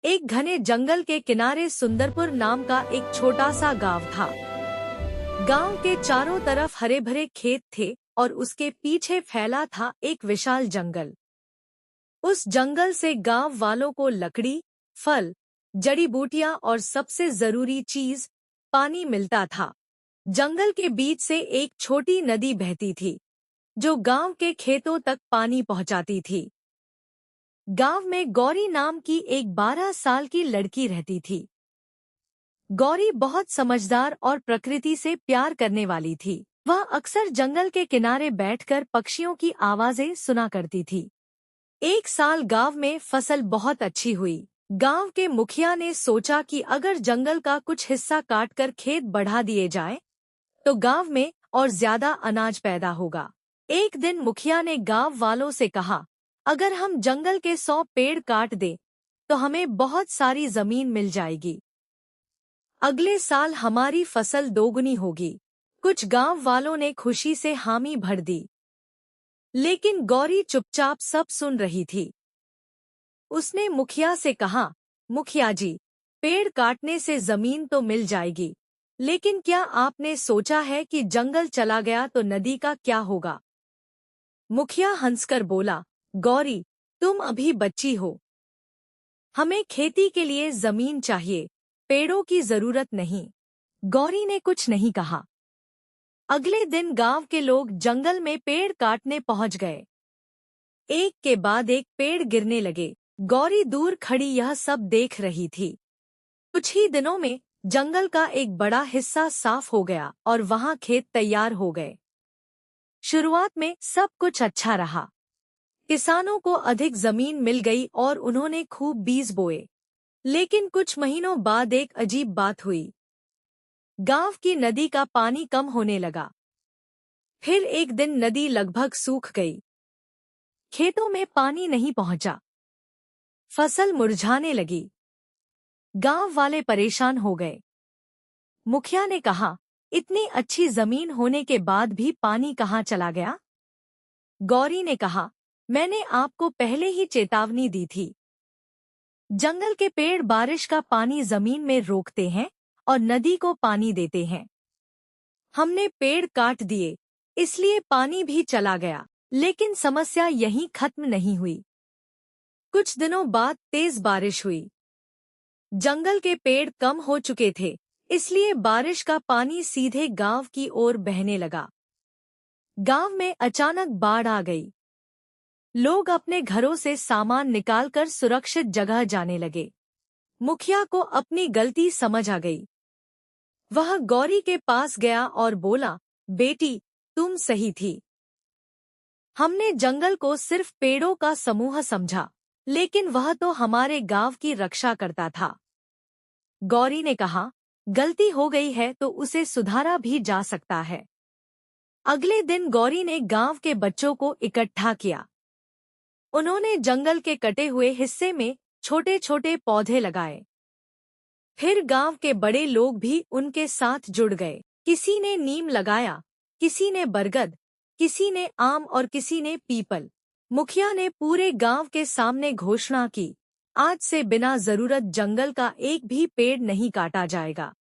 एक घने जंगल के किनारे सुंदरपुर नाम का एक छोटा सा गांव था। गांव के चारों तरफ हरे भरे खेत थे और उसके पीछे फैला था एक विशाल जंगल। उस जंगल से गांव वालों को लकड़ी, फल, जड़ी बूटियां और सबसे जरूरी चीज पानी मिलता था। जंगल के बीच से एक छोटी नदी बहती थी, जो गांव के खेतों तक पानी पहुंचाती थी। गांव में गौरी नाम की एक 12 साल की लड़की रहती थी। गौरी बहुत समझदार और प्रकृति से प्यार करने वाली थी। वह अक्सर जंगल के किनारे बैठकर पक्षियों की आवाजें सुना करती थी। एक साल गांव में फसल बहुत अच्छी हुई। गांव के मुखिया ने सोचा कि अगर जंगल का कुछ हिस्सा काटकर खेत बढ़ा दिए जाए, तो गांव में और ज्यादा अनाज पैदा होगा। एक दिन मुखिया ने गांव वालों से कहा, अगर हम जंगल के 100 पेड़ काट दें, तो हमें बहुत सारी जमीन मिल जाएगी। अगले साल हमारी फसल दोगुनी होगी। कुछ गांव वालों ने खुशी से हामी भर दी, लेकिन गौरी चुपचाप सब सुन रही थी। उसने मुखिया से कहा, मुखिया जी, पेड़ काटने से जमीन तो मिल जाएगी, लेकिन क्या आपने सोचा है कि जंगल चला गया तो नदी का क्या होगा? मुखिया हंसकर बोला, गौरी, तुम अभी बच्ची हो। हमें खेती के लिए जमीन चाहिए, पेड़ों की जरूरत नहीं। गौरी ने कुछ नहीं कहा। अगले दिन गांव के लोग जंगल में पेड़ काटने पहुंच गए। एक के बाद एक पेड़ गिरने लगे। गौरी दूर खड़ी यह सब देख रही थी। कुछ ही दिनों में जंगल का एक बड़ा हिस्सा साफ हो गया और वहां खेत तैयार हो गए। शुरुआत में सब कुछ अच्छा रहा। किसानों को अधिक जमीन मिल गई और उन्होंने खूब बीज बोए। लेकिन कुछ महीनों बाद एक अजीब बात हुई। गांव की नदी का पानी कम होने लगा। फिर एक दिन नदी लगभग सूख गई। खेतों में पानी नहीं पहुंचा। फसल मुरझाने लगी। गांव वाले परेशान हो गए। मुखिया ने कहा, इतनी अच्छी जमीन होने के बाद भी पानी कहाँ चला गया? गौरी ने कहा, मैंने आपको पहले ही चेतावनी दी थी। जंगल के पेड़ बारिश का पानी जमीन में रोकते हैं और नदी को पानी देते हैं। हमने पेड़ काट दिए, इसलिए पानी भी चला गया। लेकिन समस्या यहीं खत्म नहीं हुई। कुछ दिनों बाद तेज बारिश हुई। जंगल के पेड़ कम हो चुके थे, इसलिए बारिश का पानी सीधे गांव की ओर बहने लगा। गांव में अचानक बाढ़ आ गई। लोग अपने घरों से सामान निकालकर सुरक्षित जगह जाने लगे। मुखिया को अपनी गलती समझ आ गई। वह गौरी के पास गया और बोला, बेटी, तुम सही थी। हमने जंगल को सिर्फ पेड़ों का समूह समझा, लेकिन वह तो हमारे गांव की रक्षा करता था। गौरी ने कहा, गलती हो गई है तो उसे सुधारा भी जा सकता है। अगले दिन गौरी ने गांव के बच्चों को इकट्ठा किया। उन्होंने जंगल के कटे हुए हिस्से में छोटे छोटे पौधे लगाए। फिर गांव के बड़े लोग भी उनके साथ जुड़ गए। किसी ने नीम लगाया, किसी ने बरगद, किसी ने आम और किसी ने पीपल। मुखिया ने पूरे गांव के सामने घोषणा की, आज से बिना जरूरत जंगल का एक भी पेड़ नहीं काटा जाएगा।